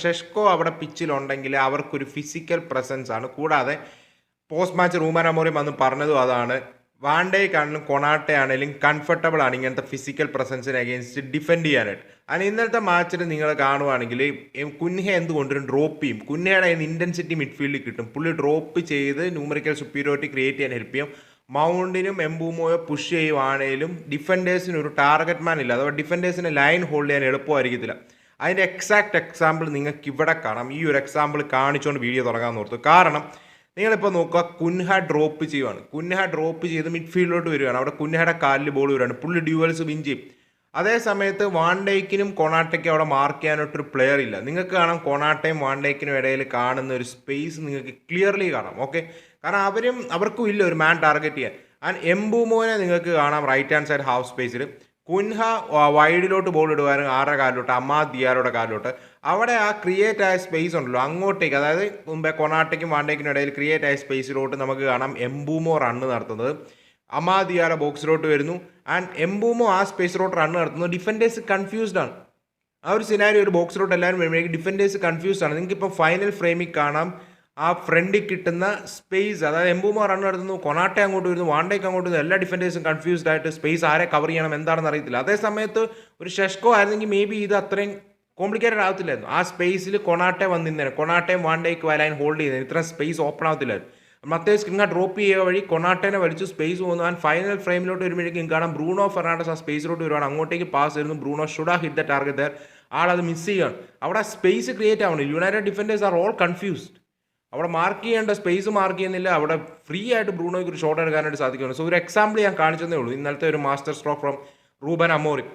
ഷെഷ്കോ അവിടെ പിച്ചിലുണ്ടെങ്കിൽ അവർക്കൊരു physical presence ആണ്. കൂടാതെ പോസ്റ്റ് മാച്ച് റൂബൻ അമോറിം വന്ന് പറഞ്ഞതും അതാണ്. വാൻഡേക്കാണെങ്കിലും കൊണാട്ടെ ആണെങ്കിലും കംഫർട്ടബിൾ ആണ് ഇങ്ങനത്തെ ഫിസിക്കൽ പ്രസൻസിന് അഗേൻസ്റ്റ് ഡിഫെൻഡ് ചെയ്യാനായിട്ട്. അതിന് ഇന്നലത്തെ മാച്ചിൽ നിങ്ങൾ കാണുവാണെങ്കിൽ കുൻഹ എന്തുകൊണ്ടും ഡ്രോപ്പ് ചെയ്യും. കുൻഹയുടെ ഇൻറ്റൻസിറ്റി മിഡ്ഫീൽഡിൽ കിട്ടും. പുള്ളി ഡ്രോപ്പ് ചെയ്ത് ന്യൂമറിക്കൽ സുപ്പീരിയോറിറ്റി ക്രിയേറ്റ് ചെയ്യാൻ ഹെൽപ്പ് ചെയ്യും. മൗണ്ടിനും എംബൂമോയോ പുഷ് ചെയ്യുവാണേലും ഡിഫൻഡേഴ്സിന് ഒരു ടാർഗറ്റ് മാൻ ഇല്ല, അഥവാ ഡിഫൻഡേഴ്സിന് ലൈൻ ഹോൾഡ് ചെയ്യാൻ എളുപ്പമായിരിക്കത്തില്ല. അതിൻ്റെ എക്സാക്ട് എക്സാമ്പിൾ നിങ്ങൾക്ക് ഇവിടെ കാണാം. ഈ ഒരു എക്സാമ്പിൾ കാണിച്ചുകൊണ്ട് വീഡിയോ തുടങ്ങാൻ ഓർത്തു. കാരണം നിങ്ങളിപ്പോൾ നോക്കുക, കുൻഹ ഡ്രോപ്പ് ചെയ്യുവാണ്. കുൻഹ ഡ്രോപ്പ് ചെയ്ത് മിഡ്ഫീൽഡിലോട്ട് വരികയാണ്. അവിടെ കുൻഹയുടെ കാലിൽ ബോൾ വരികയാണ്. പുള്ളി ഡ്യൂവൽസ് വിൻ ചെയ്യും. അതേ സമയത്ത് വാൻഡേക്കിനും കൊണാട്ടയ്ക്കും അവിടെ മാർക്ക് ചെയ്യാനായിട്ടൊരു പ്ലെയർ ഇല്ല. നിങ്ങൾക്ക് കാണാം കൊണാട്ടയും വാൻഡേക്കിനും ഇടയിൽ കാണുന്ന ഒരു സ്പേസ് നിങ്ങൾക്ക് ക്ലിയർലി കാണാം. ഓക്കെ, കാരണം അവർക്കും ഇല്ല ഒരു മാൻ ടാർഗറ്റ് ചെയ്യാൻ. ആൻഡ് എംബൂമോനെ നിങ്ങൾക്ക് കാണാം റൈറ്റ് ഹാൻഡ് സൈഡ് ഹാഫ് സ്പേസിൽ. കുൻഹ വൈഡിലോട്ട് ബോൾ ഇടുവാനും ആരുടെ കാലിലോട്ട്, അമാദ് ദിയാലോയുടെ കാലിലോട്ട്. അവിടെ ആ ക്രിയേറ്റ് ആയ സ്പേസ് ഉണ്ടല്ലോ അങ്ങോട്ടേക്ക്, അതായത് മുമ്പേ കൊണാട്ടയ്ക്കും വാൻഡേക്കിനും ഇടയിൽ ക്രിയേറ്റ് ആയ സ്പേസിലോട്ട് നമുക്ക് കാണാം എംബൂമോ റണ്ണ് നടത്തുന്നത്. അമാദ് ദിയാല ബോക്സിലോട്ട് വരുന്നു. ആൻഡ് എംബൂമോ ആ സ്പേസിലോട്ട് റണ്ണ് നടത്തുന്നത്. ഡിഫൻഡേഴ്സ് കൺഫ്യൂസ്ഡ് ആണ്. ആ ഒരു സിനാരി ഒരു ബോക്സിലോട്ട് എല്ലാവരും വരുമ്പോഴേക്കും ഡിഫൻഡേഴ്സ് കൺഫ്യൂസ്ഡ് ആണ്. നിങ്ങൾക്കിപ്പോൾ ഫൈനൽ ഫ്രെയിമിൽ കാണാം ആ ഫ്രണ്ടിൽ കിട്ടുന്ന സ്പേസ്, അതായത് എംബൂമോ റൺ നടത്തുന്നു, കൊണാട്ടെ അങ്ങോട്ട് വരുന്നു, വാണ്ടേക്ക് അങ്ങോട്ട് വരുന്നു. എല്ലാ ഡിഫൻഡേഴ്സും കൺഫ്യൂസ്ഡ് ആയിട്ട് സ്പേസ് ആരെ കവർ ചെയ്യണം എന്താണെന്ന് അറിയത്തില്ല. അതേ സമയത്ത് ഒരു ഷെഷ്കോ ആയിരുന്നെങ്കിൽ മേ ബി ഇത് അത്രയും കോംപ്ലിക്കേറ്റഡ് ആവത്തില്ലായിരുന്നു. ആ സ്പേസിൽ കൊണാട്ടെ വന്നിരുന്നേനെ, കൊണാട്ടയും വാണ്ടേക്ക് ലൈൻ ഹോൾഡ് ചെയ്യുന്നത്, ഇത്രയും സ്പേസ് ഓപ്പൺ ആവത്തില്ലായിരുന്നു. മത്തേസ് കിങ്ങ ഡ്രോപ്പ് ചെയ്യുക വഴി കൊണാട്ടേനെ വലിച്ചു സ്പേസ് പോകുന്നു. ആൻഡ് ഫൈനൽ ഫ്രെയിമിലോട്ട് വരുമ്പോഴേക്കും കാണാം ബ്രൂണോ ഫെർണാണ്ടസ് ആ സ്പേസിലോട്ട് വരുവാണ്. അങ്ങോട്ടേക്ക് പാസ് വരുന്നു. Bruno should hit the target there. ആളത് മിസ് ചെയ്യുകയാണ്. അവിടെ സ്പേസ് ക്രിയേറ്റ് ആവണം. United defenders are all confused. അവിടെ മാർക്ക് ചെയ്യേണ്ട സ്പേസ് മാർക്ക് ചെയ്യുന്നില്ല. അവിടെ ഫ്രീ ആയിട്ട് ബ്രൂണോയ്ക്ക് ഒരു ഷോട്ട് എടുക്കാനായിട്ട് സാധിക്കുന്നു. സോ ഒരു എക്സാമ്പിൾ ഞാൻ കാണിച്ചതേ ഉള്ളൂ. ഇന്നലത്തെ ഒരു master stroke from Reuben Amorim.